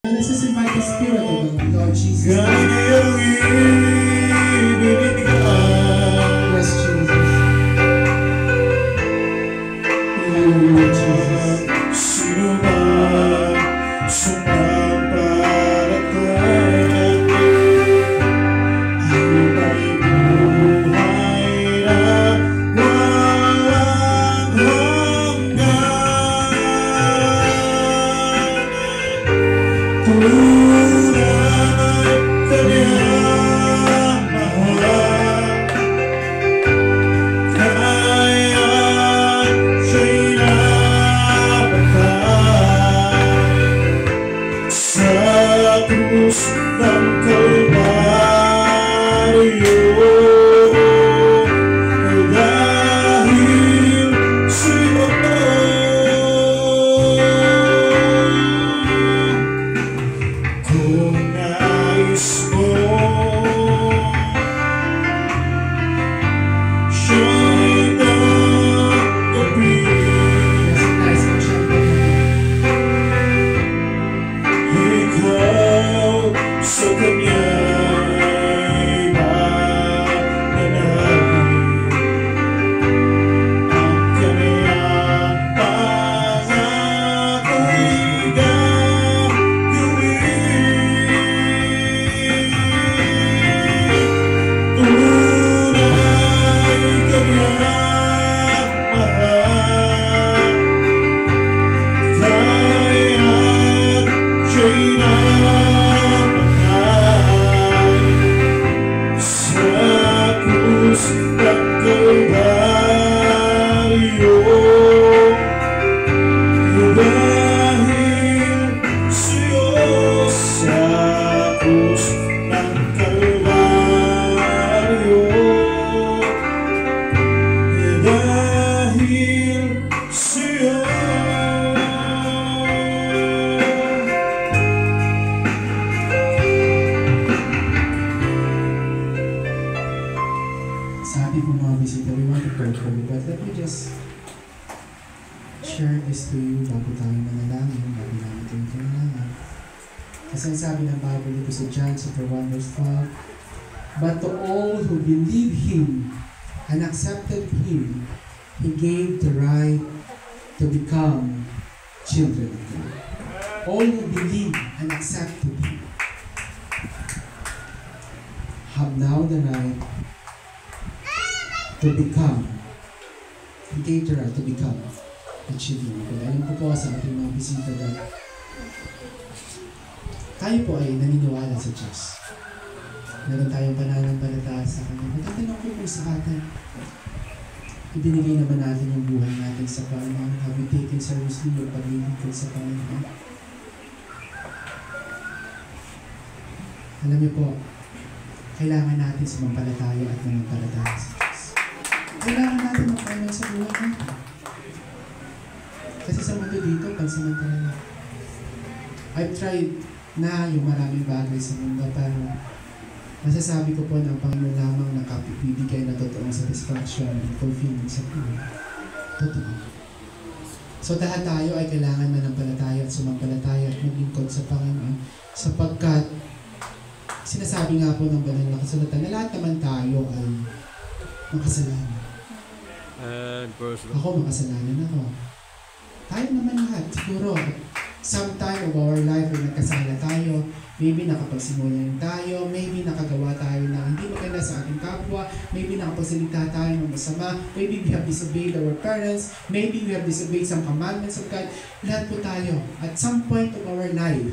Let's just invite the Spirit of the Lord Jesus. Yes, Jesus. Lord Jesus. Sino ba sumampalataya? Ang iba'y buhay na walang hanggan. Tunay kanyang mahal, kaya siya'y nabatay sa krus ng Kalbaryo. Dahil sa'yo kung nais mo siya'y tanggapin, ikaw sa kanya'y mananalig. Ang kanyang pangako'y gagawin. Tunay kanyang mahal, kaya't siya'y namatay sa krus ng Kalbaryo. Dahil sa'yo sa krus ng Kalbaryo, dahil sa'yo. Sabi po mga bisita, we want to pray for you, but let me just share this to you bago tayo manalangin, bago namin ito yung panalangin. Kasi ang sabi ng Bible dito sa John chapter 1 verse 12, but to all who believe Him and accepted Him, He gave the right to become children of God. All who believe and accepted Him have now the right to become. He gave the right to become the children of God. Alam ko po sa ating mga bisita na tayo po ay naniniwala sa Diyos. Meron tayong pananampalataya sa Kanya. Matatanong ko po sa atin, ibinigay naman natin yung buhay natin sa Panginoon. Have we taken seriously yung paglilingkod sa Panginoon? Alam niyo po, kailangan natin sumampalataya at nanampalataya sa Diyos. Kailangan natin mag-Panginoon sa buhay natin. Kasi sa mundo dito, pansamantala na. I've tried na yung maraming bagay sa mundo, pero masasabi ko po na ang Panginoon lamang nakapibigay na totoong satisfaction and fulfillment sa buhay. Totoo. So lahat tayo ay kailangan manampalataya at sumampalataya at maglingkod sa Panginoon, sapagkat sinasabi nga po ng banal na kasulatan na lahat naman tayo ay makasalanan. Ako makasalanan ako. Tayo naman lahat. Siguro, sometime of our life ay nagkasala tayo. Maybe nakapagsimulayan tayo. Maybe nakagawa tayo na hindi maganda sa ating kapwa. Maybe nakapagsalita tayo ng masama. Maybe we have disobeyed our parents. Maybe we have disobeyed some commandments of God. Lahat po tayo, at some point of our life,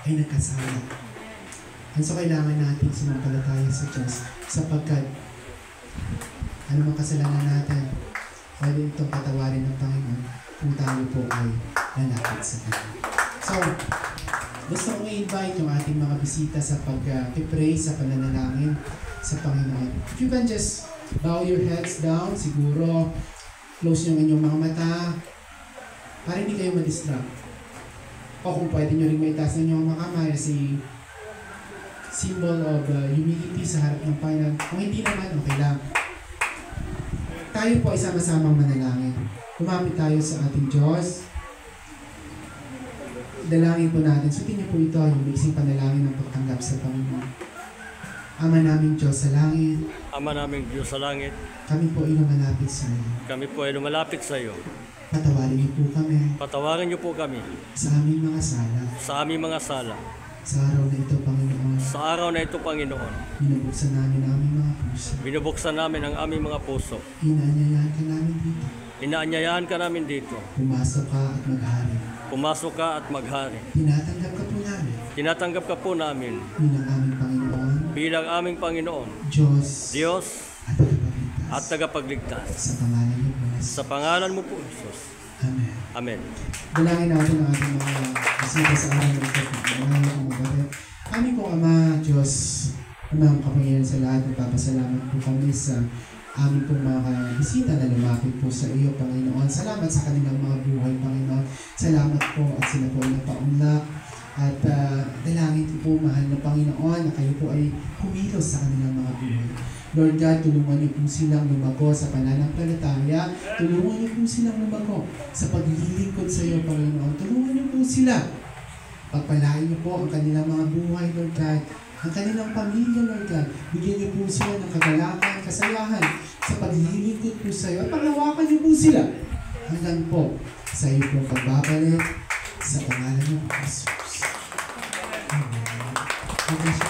ay nagkasala. And so kailangan natin sumampalataya sa Diyos, sapagkat ano mang kasalanan natin, pwede itong patawarin ng Panginoon kung tayo po ay lalapit sa Kanya. So, gusto kong i-invite yung ating mga bisita sa pag-pray, sa pananalangin sa Panginoon. If you can just bow your heads down, siguro close yung inyong mga mata para hindi kayo ma-distract. O kung pwede nyo rin may taas na inyong mga kamay si symbol of humility sa harap ng Panginoon. Kung hindi naman, okay lang. Tayo po ay sama-samang manalangin. Lumapit tayo sa ating Diyos. dalangin po natin. Sutin niyo po ito, yung basic panalangin ng pagtanggap sa Panginoon. Ama naming Diyos sa langit. Ama naming Diyos sa langit, Kami po ay lumalapit sa iyo. kami po ay lumalapit sa iyo. Patawarin niyo po kami Patawarin niyo po kami sa aming mga sala. sa aming mga sala. Sa araw na ito, Panginoon, Sa araw na ito, Panginoon, binubuksan namin ang aming mga puso. binubuksan namin ang aming mga puso. Inaanyayahan ka namin dito. Inaanyayahan ka namin dito. Pumasok ka at maghari. Pumasok ka at maghari. Tinatanggap ka po namin Tinatanggap ka po namin bilang aming Panginoon, bilang aming Panginoon, Diyos, Diyos at tagapagligtas. at tagapagligtas. Sa pangalan niyo po, Jesus. Sa pangalan mo po, Jesus. Amen. Amen. Dalangin natin ang ating mga bisita sa araw na ito. Dalangin po mabalit. Kami po, Ama, Diyos, Amang kapangyarihan sa lahat, nagpapasalamat po kami sa aming pong mga bisita na lumapit po sa iyo, Panginoon. Salamat sa kanilang mga buhay, Panginoon. Salamat po at sila po ay napaunlak. At dalangin ko po, mahal na Panginoon, na kayo po ay kumilos sa kanilang mga buhay. Lord God, tulungan niyo po silang lumago sa pananampalataya. Tulungan niyo po silang lumago sa paglilingkod sa iyo, Panginoon. Tulungan niyo po sila. Pagpalain niyo po ang kanilang mga buhay, Lord God. Ang kanilang pamilya, Lord God. Bigyan niyo po sila ng kagalakan, kasayahan sa paglilingkod po sa iyo. At panghawakan niyo po sila hanggang po sa iyo po pagbabalik sa pangalan ng Jesus. Amen.